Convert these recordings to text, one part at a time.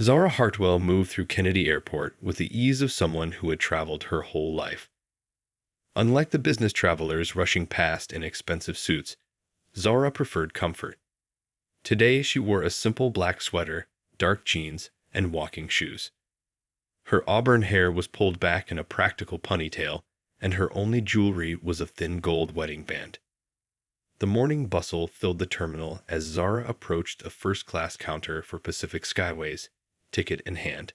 Zara Hartwell moved through Kennedy Airport with the ease of someone who had traveled her whole life. Unlike the business travelers rushing past in expensive suits, Zara preferred comfort. Today she wore a simple black sweater, dark jeans, and walking shoes. Her auburn hair was pulled back in a practical ponytail, and her only jewelry was a thin gold wedding band. The morning bustle filled the terminal as Zara approached a first-class counter for Pacific Skyways, ticket in hand.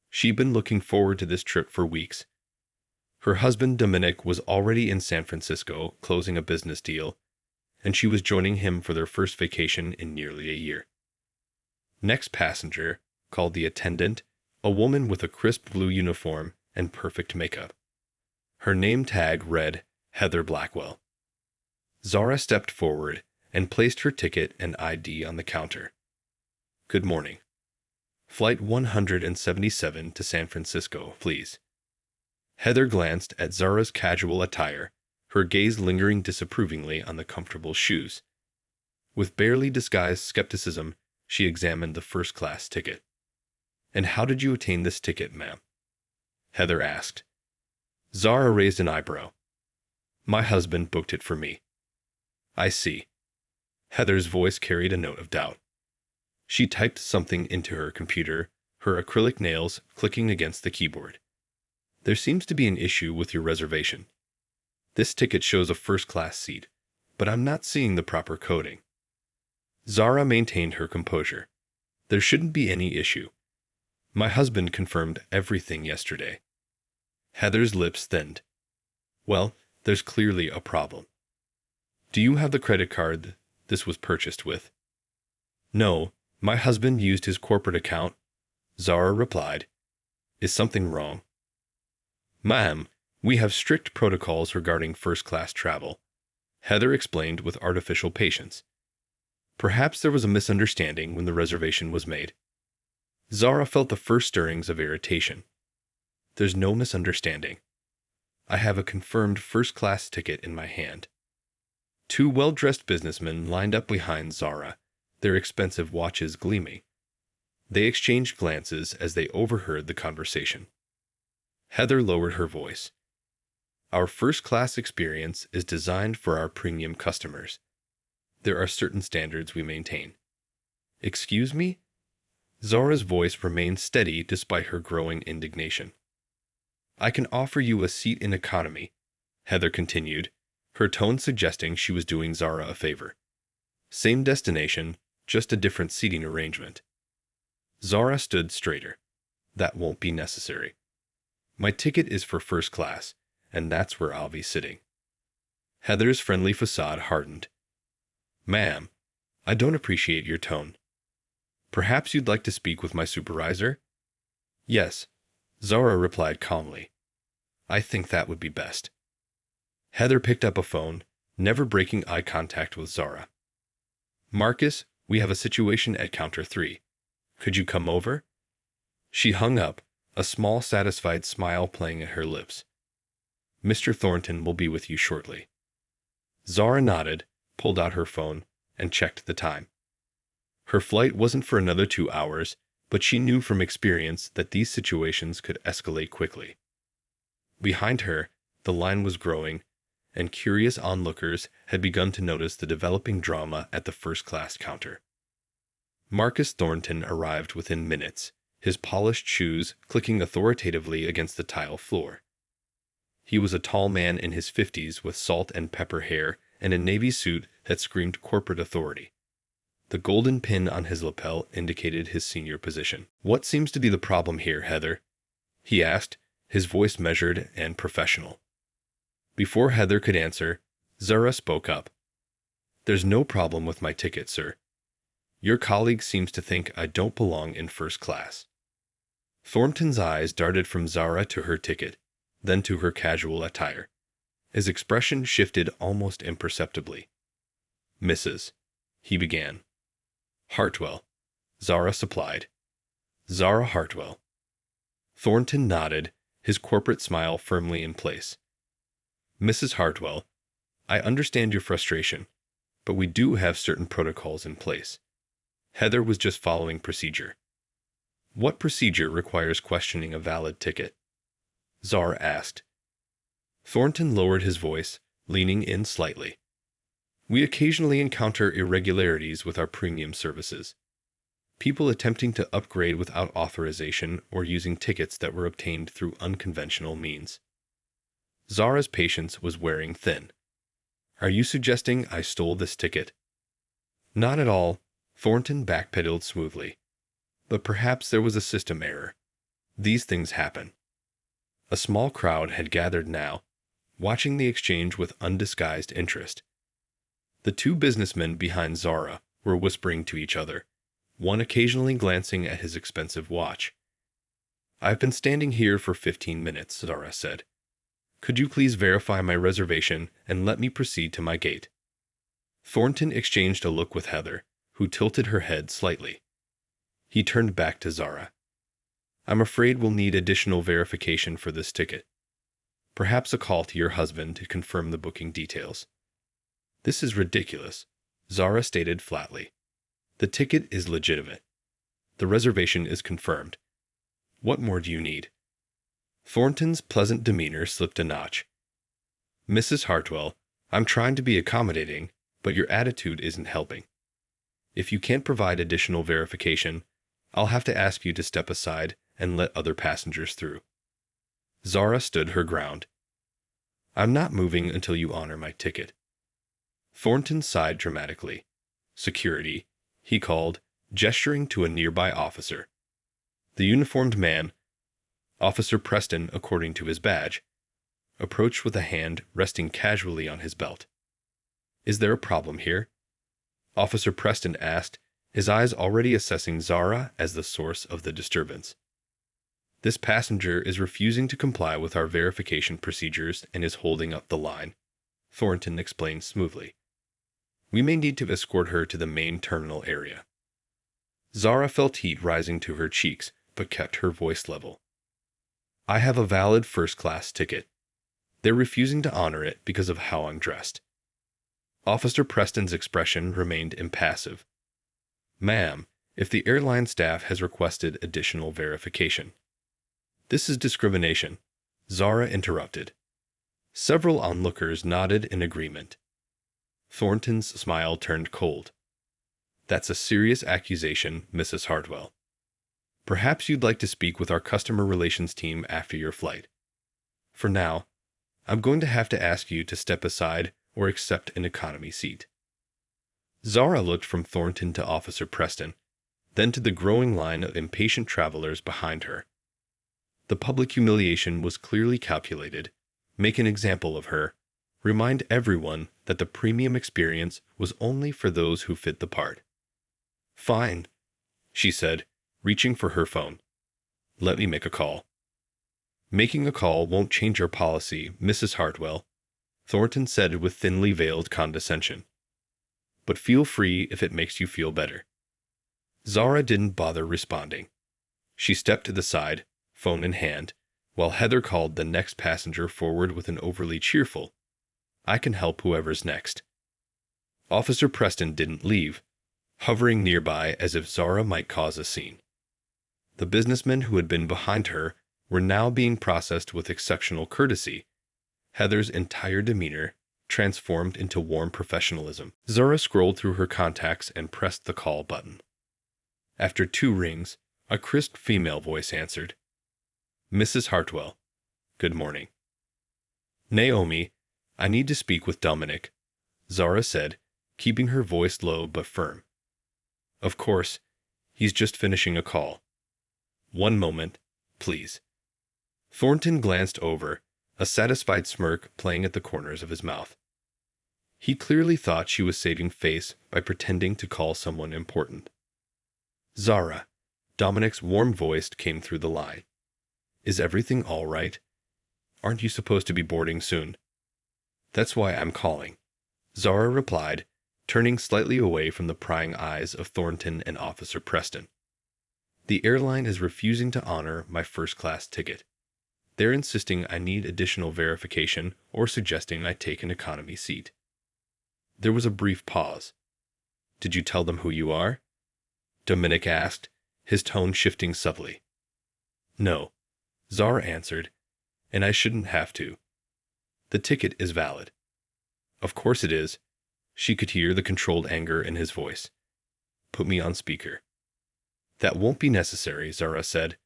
She'd been looking forward to this trip for weeks. Her husband Dominic was already in San Francisco closing a business deal, and she was joining him for their first vacation in nearly a year. Next passenger, called the attendant, a woman with a crisp blue uniform and perfect makeup. Her name tag read Heather Blackwell. Zara stepped forward and placed her ticket and ID on the counter. "Good morning. Flight 177 to San Francisco, please." Heather glanced at Zara's casual attire, her gaze lingering disapprovingly on the comfortable shoes. With barely disguised skepticism, she examined the first-class ticket. "And how did you attain this ticket, ma'am?" Heather asked. Zara raised an eyebrow. "My husband booked it for me." "I see." Heather's voice carried a note of doubt. She typed something into her computer, her acrylic nails clicking against the keyboard. "There seems to be an issue with your reservation. This ticket shows a first-class seat, but I'm not seeing the proper coding." Zara maintained her composure. "There shouldn't be any issue. My husband confirmed everything yesterday." Heather's lips thinned. "Well, there's clearly a problem. Do you have the credit card this was purchased with?" "No, my husband used his corporate account," Zara replied. "Is something wrong?" "Ma'am, we have strict protocols regarding first-class travel," Heather explained with artificial patience. "Perhaps there was a misunderstanding when the reservation was made." Zara felt the first stirrings of irritation. "There's no misunderstanding. I have a confirmed first-class ticket in my hand." Two well-dressed businessmen lined up behind Zara, their expensive watches gleaming. They exchanged glances as they overheard the conversation. Heather lowered her voice. "Our first-class experience is designed for our premium customers. There are certain standards we maintain." "Excuse me?" Zara's voice remained steady despite her growing indignation. "I can offer you a seat in economy," Heather continued, her tone suggesting she was doing Zara a favor. "Same destination, just a different seating arrangement." Zara stood straighter. "That won't be necessary. My ticket is for first class, and that's where I'll be sitting." Heather's friendly facade hardened. "Ma'am, I don't appreciate your tone. Perhaps you'd like to speak with my supervisor?" "Yes," Zara replied calmly. "I think that would be best." Heather picked up a phone, never breaking eye contact with Zara. "Marcus, we have a situation at counter 3. Could you come over?" She hung up, a small satisfied smile playing at her lips. "Mr. Thornton will be with you shortly." Zara nodded, pulled out her phone, and checked the time. Her flight wasn't for another 2 hours, but she knew from experience that these situations could escalate quickly. Behind her, the line was growing, and curious onlookers had begun to notice the developing drama at the first-class counter. Marcus Thornton arrived within minutes, his polished shoes clicking authoritatively against the tile floor. He was a tall man in his 50s with salt and pepper hair and a navy suit that screamed corporate authority. The golden pin on his lapel indicated his senior position. "What seems to be the problem here, Heather?" he asked, his voice measured and professional. Before Heather could answer, Zara spoke up. "There's no problem with my ticket, sir. Your colleague seems to think I don't belong in first class." Thornton's eyes darted from Zara to her ticket, then to her casual attire. His expression shifted almost imperceptibly. "Mrs." he began. "Hartwell," Zara supplied. "Zara Hartwell." Thornton nodded, his corporate smile firmly in place. "Mrs. Hartwell, I understand your frustration, but we do have certain protocols in place." Heather was just following procedure. What procedure requires questioning a valid ticket? Zara asked. Thornton lowered his voice, leaning in slightly. We occasionally encounter irregularities with our premium services. People attempting to upgrade without authorization or using tickets that were obtained through unconventional means. Zara's patience was wearing thin. Are you suggesting I stole this ticket? Not at all, Thornton backpedaled smoothly. But perhaps there was a system error. These things happen. A small crowd had gathered now, watching the exchange with undisguised interest. The two businessmen behind Zara were whispering to each other, one occasionally glancing at his expensive watch. I've been standing here for 15 minutes, Zara said. Could you please verify my reservation and let me proceed to my gate? Thornton exchanged a look with Heather, who tilted her head slightly. He turned back to Zara. I'm afraid we'll need additional verification for this ticket. Perhaps a call to your husband to confirm the booking details. This is ridiculous, Zara stated flatly. The ticket is legitimate. The reservation is confirmed. What more do you need? Thornton's pleasant demeanor slipped a notch. Mrs. Hartwell, I'm trying to be accommodating, but your attitude isn't helping. If you can't provide additional verification, I'll have to ask you to step aside and let other passengers through. Zara stood her ground. I'm not moving until you honor my ticket. Thornton sighed dramatically. Security, he called, gesturing to a nearby officer. The uniformed man, Officer Preston according to his badge, approached with a hand resting casually on his belt. Is there a problem here? Officer Preston asked, his eyes already assessing Zara as the source of the disturbance. This passenger is refusing to comply with our verification procedures and is holding up the line, Thornton explained smoothly. We may need to escort her to the main terminal area. Zara felt heat rising to her cheeks, but kept her voice level. I have a valid first-class ticket. They're refusing to honor it because of how I'm dressed. Officer Preston's expression remained impassive. Ma'am, if the airline staff has requested additional verification. This is discrimination, Zara interrupted. Several onlookers nodded in agreement. Thornton's smile turned cold. That's a serious accusation, Mrs. Hartwell. Perhaps you'd like to speak with our customer relations team after your flight. For now, I'm going to have to ask you to step aside or accept an economy seat. Zara looked from Thornton to Officer Preston, then to the growing line of impatient travelers behind her. The public humiliation was clearly calculated. Make an example of her. Remind everyone that the premium experience was only for those who fit the part. Fine, she said, reaching for her phone. Let me make a call. Making a call won't change our policy, Mrs. Hartwell, Thornton said with thinly veiled condescension. But feel free if it makes you feel better. Zara didn't bother responding. She stepped to the side, phone in hand, while Heather called the next passenger forward with an overly cheerful, I can help whoever's next. Officer Preston didn't leave, hovering nearby as if Zara might cause a scene. The businessmen who had been behind her were now being processed with exceptional courtesy. Heather's entire demeanor transformed into warm professionalism. Zara scrolled through her contacts and pressed the call button. After 2 rings, a crisp female voice answered. Mrs. Hartwell, good morning. Naomi, I need to speak with Dominic, Zara said, keeping her voice low but firm. Of course, he's just finishing a call. One moment, please. Thornton glanced over, a satisfied smirk playing at the corners of his mouth. He clearly thought she was saving face by pretending to call someone important. Zara, Dominic's warm voice came through the line. Is everything all right? Aren't you supposed to be boarding soon? That's why I'm calling, Zara replied, turning slightly away from the prying eyes of Thornton and Officer Preston. The airline is refusing to honor my first-class ticket. They're insisting I need additional verification or suggesting I take an economy seat. There was a brief pause. Did you tell them who you are? Dominic asked, his tone shifting subtly. No, Zara answered, and I shouldn't have to. The ticket is valid. Of course it is. She could hear the controlled anger in his voice. Put me on speaker. That won't be necessary, Zara said.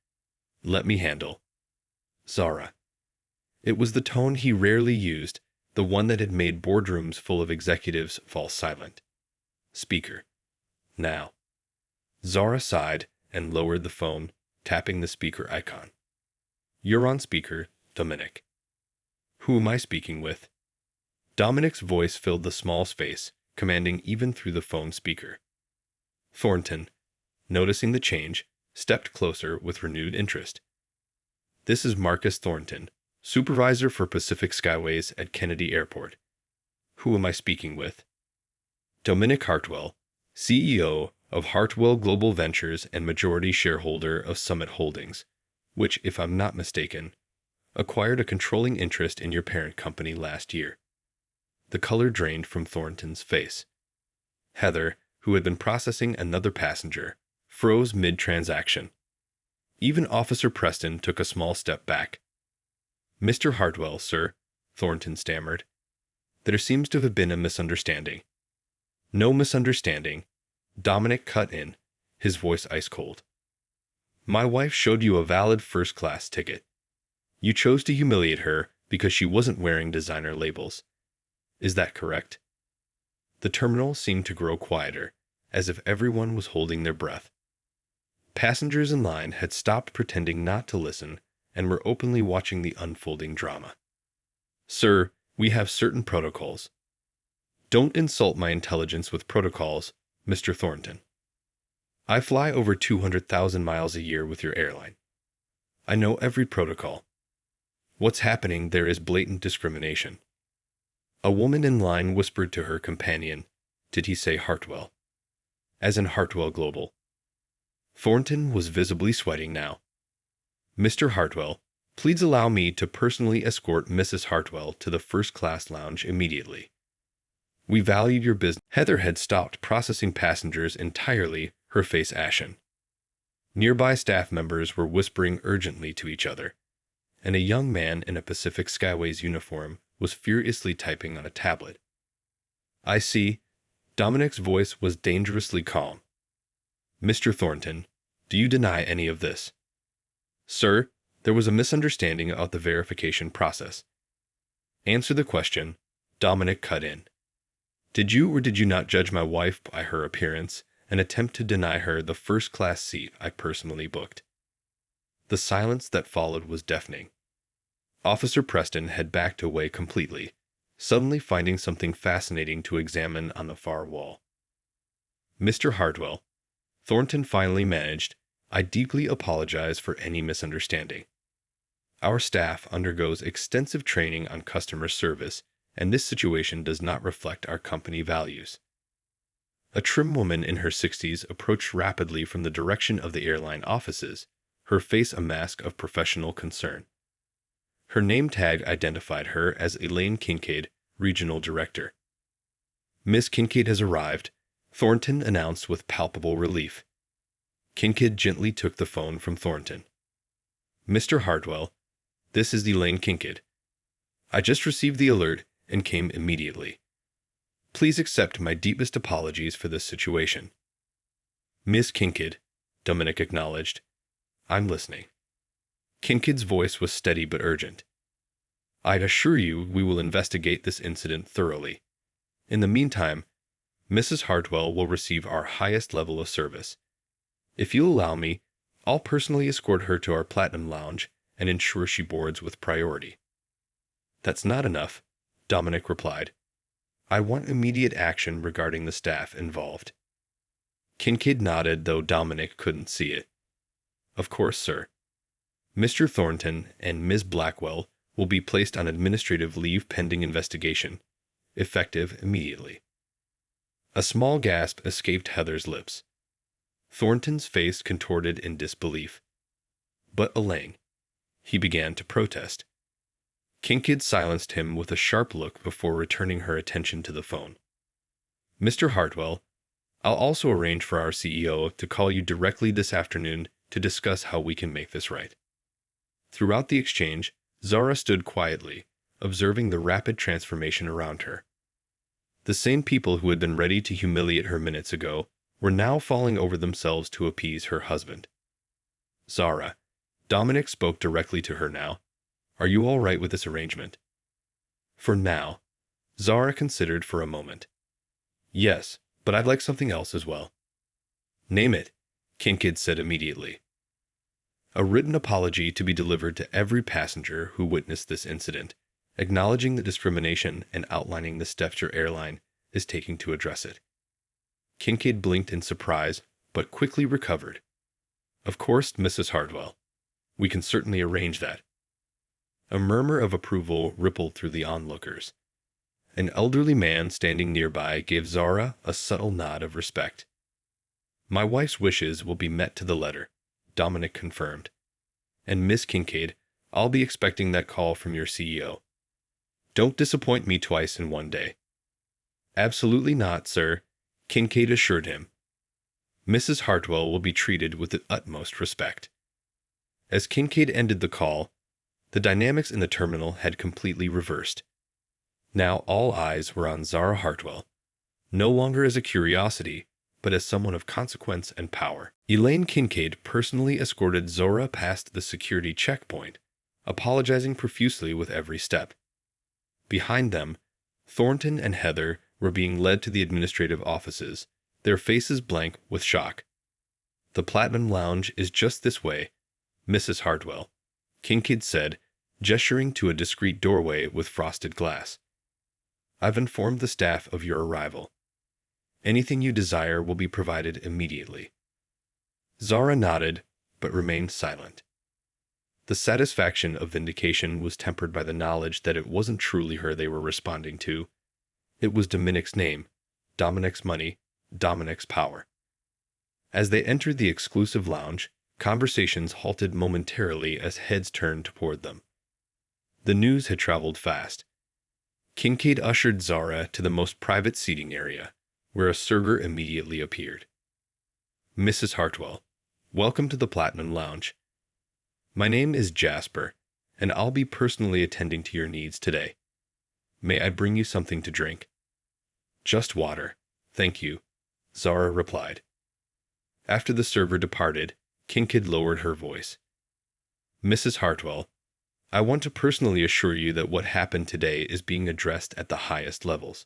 Let me handle. Zara. It was the tone he rarely used, the one that had made boardrooms full of executives fall silent. Speaker. Now. Zara sighed and lowered the phone, tapping the speaker icon. You're on speaker, Dominic. Who am I speaking with? Dominic's voice filled the small space, commanding even through the phone speaker. Thornton, noticing the change, stepped closer with renewed interest. This is Marcus Thornton, supervisor for Pacific Skyways at Kennedy Airport. Who am I speaking with? Dominic Hartwell, CEO of Hartwell Global Ventures and majority shareholder of Summit Holdings, which, if I'm not mistaken, acquired a controlling interest in your parent company last year. The color drained from Thornton's face. Heather, who had been processing another passenger, froze mid-transaction. Even Officer Preston took a small step back. Mr. Hartwell, sir, Thornton stammered. There seems to have been a misunderstanding. No misunderstanding. Dominic cut in, his voice ice-cold. My wife showed you a valid first-class ticket. You chose to humiliate her because she wasn't wearing designer labels. Is that correct? The terminal seemed to grow quieter, as if everyone was holding their breath. Passengers in line had stopped pretending not to listen and were openly watching the unfolding drama. Sir, we have certain protocols. Don't insult my intelligence with protocols, Mr. Thornton. I fly over 200,000 miles a year with your airline. I know every protocol. What's happening there is blatant discrimination. A woman in line whispered to her companion, did he say Hartwell? As in Hartwell Global. Thornton was visibly sweating now. Mr. Hartwell, please allow me to personally escort Mrs. Hartwell to the first-class lounge immediately. We valued your business. Heather had stopped processing passengers entirely, her face ashen. Nearby staff members were whispering urgently to each other, and a young man in a Pacific Skyways uniform was furiously typing on a tablet. I see. Dominic's voice was dangerously calm. Mr. Thornton, do you deny any of this? Sir, there was a misunderstanding about the verification process. Answer the question, Dominic cut in. Did you or did you not judge my wife by her appearance and attempt to deny her the first-class seat I personally booked? The silence that followed was deafening. Officer Preston had backed away completely, suddenly finding something fascinating to examine on the far wall. Mr. Hartwell, Thornton finally managed, I deeply apologize for any misunderstanding. Our staff undergoes extensive training on customer service, and this situation does not reflect our company values. A trim woman in her 60s approached rapidly from the direction of the airline offices, her face a mask of professional concern. Her name tag identified her as Elaine Kincaid, Regional Director. Miss Kincaid has arrived, Thornton announced with palpable relief. Kincaid gently took the phone from Thornton. Mr. Hartwell, this is Elaine Kincaid. I just received the alert and came immediately. Please accept my deepest apologies for this situation. Miss Kincaid, Dominic acknowledged. I'm listening. Kincaid's voice was steady but urgent. I'd assure you we will investigate this incident thoroughly. In the meantime, Mrs. Hartwell will receive our highest level of service. If you'll allow me, I'll personally escort her to our Platinum Lounge and ensure she boards with priority. That's not enough, Dominic replied. I want immediate action regarding the staff involved. Kincaid nodded, though Dominic couldn't see it. Of course, sir. Mr. Thornton and Ms. Blackwell will be placed on administrative leave pending investigation, effective immediately. A small gasp escaped Heather's lips. Thornton's face contorted in disbelief. But Elaine, he began to protest. Kincaid silenced him with a sharp look before returning her attention to the phone. Mr. Hartwell, I'll also arrange for our CEO to call you directly this afternoon to discuss how we can make this right. Throughout the exchange, Zara stood quietly, observing the rapid transformation around her. The same people who had been ready to humiliate her minutes ago were now falling over themselves to appease her husband. Zara, Dominic spoke directly to her now. Are you all right with this arrangement? For now, Zara considered for a moment. Yes, but I'd like something else as well. Name it, Kincaid said immediately. A written apology to be delivered to every passenger who witnessed this incident, acknowledging the discrimination and outlining the steps your airline is taking to address it. Kincaid blinked in surprise, but quickly recovered. Of course, Mrs. Hardwell. We can certainly arrange that. A murmur of approval rippled through the onlookers. An elderly man standing nearby gave Zara a subtle nod of respect. My wife's wishes will be met to the letter, Dominic confirmed. And Miss Kincaid, I'll be expecting that call from your CEO. Don't disappoint me twice in one day. Absolutely not, sir, Kincaid assured him. Mrs. Hartwell will be treated with the utmost respect. As Kincaid ended the call, the dynamics in the terminal had completely reversed. Now all eyes were on Zara Hartwell, no longer as a curiosity, but as someone of consequence and power. Elaine Kincaid personally escorted Zora past the security checkpoint, apologizing profusely with every step. Behind them, Thornton and Heather were being led to the administrative offices, their faces blank with shock. The Platinum Lounge is just this way, Mrs. Hartwell, Kincaid said, gesturing to a discreet doorway with frosted glass. I've informed the staff of your arrival. Anything you desire will be provided immediately. Zara nodded, but remained silent. The satisfaction of vindication was tempered by the knowledge that it wasn't truly her they were responding to. It was Dominic's name, Dominic's money, Dominic's power. As they entered the exclusive lounge, conversations halted momentarily as heads turned toward them. The news had traveled fast. Kincaid ushered Zara to the most private seating area, where a server immediately appeared. Mrs. Hartwell, welcome to the Platinum Lounge. My name is Jasper, and I'll be personally attending to your needs today. May I bring you something to drink? Just water, thank you, Zara replied. After the server departed, Kincaid lowered her voice. Mrs. Hartwell, I want to personally assure you that what happened today is being addressed at the highest levels.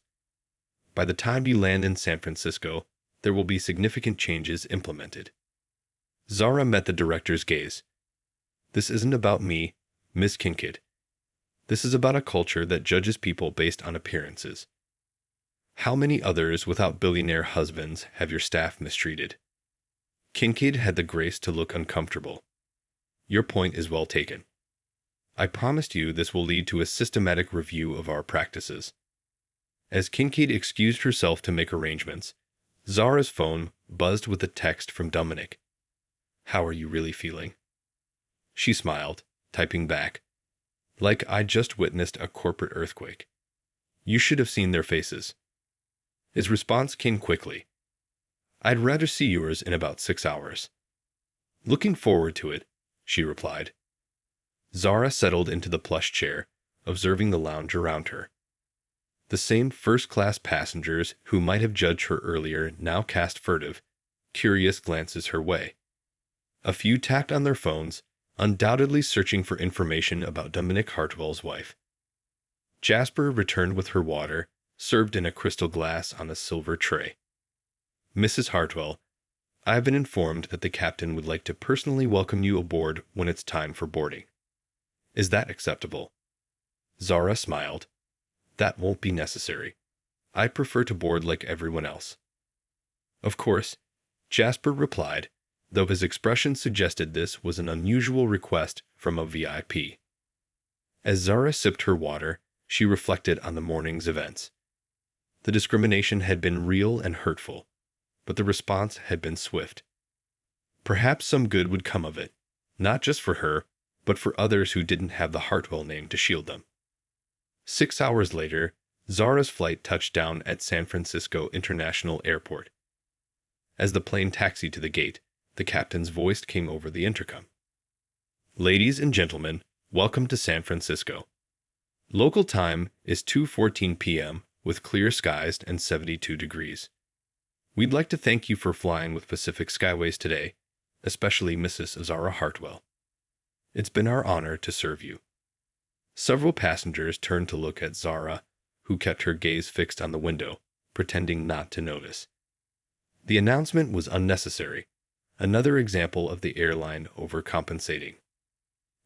By the time you land in San Francisco, there will be significant changes implemented. Zara met the director's gaze. This isn't about me, Miss Kincaid. This is about a culture that judges people based on appearances. How many others without billionaire husbands have your staff mistreated? Kincaid had the grace to look uncomfortable. Your point is well taken. I promised you this will lead to a systematic review of our practices. As Kincaid excused herself to make arrangements, Zara's phone buzzed with a text from Dominic. How are you really feeling? She smiled, typing back. Like I just witnessed a corporate earthquake. You should have seen their faces. His response came quickly. I'd rather see yours in about 6 hours. Looking forward to it, she replied. Zara settled into the plush chair, observing the lounge around her. The same first-class passengers who might have judged her earlier now cast furtive, curious glances her way. A few tapped on their phones, undoubtedly searching for information about Dominic Hartwell's wife. Jasper returned with her water, served in a crystal glass on a silver tray. Mrs. Hartwell, I have been informed that the captain would like to personally welcome you aboard when it's time for boarding. Is that acceptable? Zara smiled. That won't be necessary. I prefer to board like everyone else. Of course, Jasper replied, though his expression suggested this was an unusual request from a VIP. As Zara sipped her water, she reflected on the morning's events. The discrimination had been real and hurtful, but the response had been swift. Perhaps some good would come of it, not just for her, but for others who didn't have the Hartwell name to shield them. 6 hours later, Zara's flight touched down at San Francisco International Airport. As the plane taxied to the gate, the captain's voice came over the intercom. Ladies and gentlemen, welcome to San Francisco. Local time is 2:14 p.m. with clear skies and 72 degrees. We'd like to thank you for flying with Pacific Skyways today, especially Mrs. Zara Hartwell. It's been our honor to serve you. Several passengers turned to look at Zara, who kept her gaze fixed on the window, pretending not to notice. The announcement was unnecessary, another example of the airline overcompensating.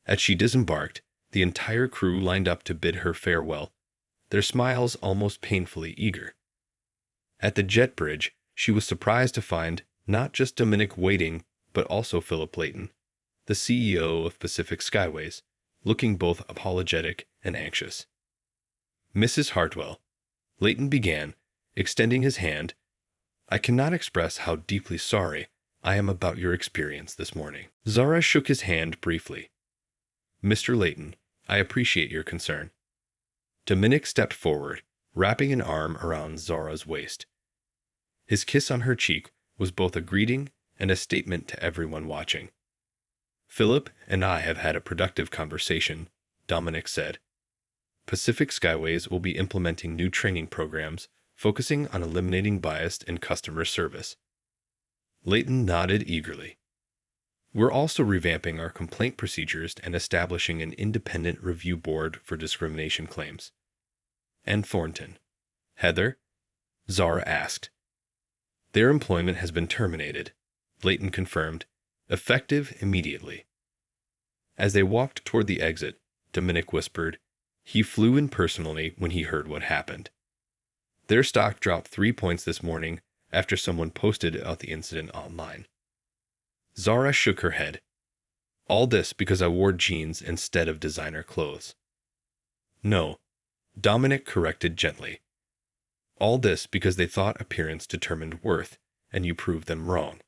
As she disembarked, the entire crew lined up to bid her farewell, their smiles almost painfully eager. At the jet bridge, she was surprised to find not just Dominic waiting, but also Philip Layton, the CEO of Pacific Skyways, looking both apologetic and anxious. Mrs. Hartwell, Layton began, extending his hand. I cannot express how deeply sorry I am about your experience this morning. Zara shook his hand briefly. Mr. Layton, I appreciate your concern. Dominic stepped forward, wrapping an arm around Zara's waist. His kiss on her cheek was both a greeting and a statement to everyone watching. Philip and I have had a productive conversation, Dominic said. Pacific Skyways will be implementing new training programs focusing on eliminating bias in customer service. Layton nodded eagerly. We're also revamping our complaint procedures and establishing an independent review board for discrimination claims. And Thornton, Heather? Zara asked. Their employment has been terminated, Layton confirmed, effective immediately. As they walked toward the exit, Dominic whispered, he flew in personally when he heard what happened. Their stock dropped 3 points this morning after someone posted about the incident online. Zara shook her head. All this because I wore jeans instead of designer clothes. No, Dominic corrected gently. All this because they thought appearance determined worth, and you proved them wrong.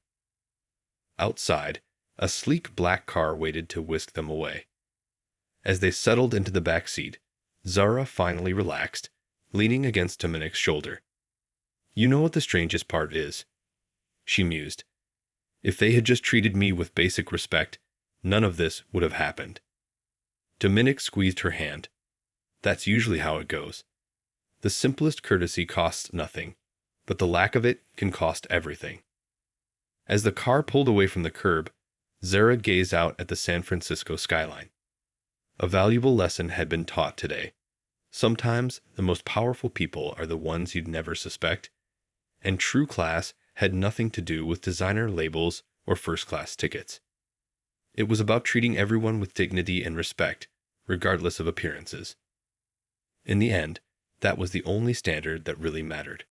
Outside, a sleek black car waited to whisk them away. As they settled into the back seat, Zara finally relaxed, leaning against Dominic's shoulder. You know what the strangest part is? She mused. If they had just treated me with basic respect, none of this would have happened. Dominic squeezed her hand. That's usually how it goes. The simplest courtesy costs nothing, but the lack of it can cost everything. As the car pulled away from the curb, Zara gazed out at the San Francisco skyline. A valuable lesson had been taught today. Sometimes the most powerful people are the ones you'd never suspect, and true class had nothing to do with designer labels or first-class tickets. It was about treating everyone with dignity and respect, regardless of appearances. In the end, that was the only standard that really mattered.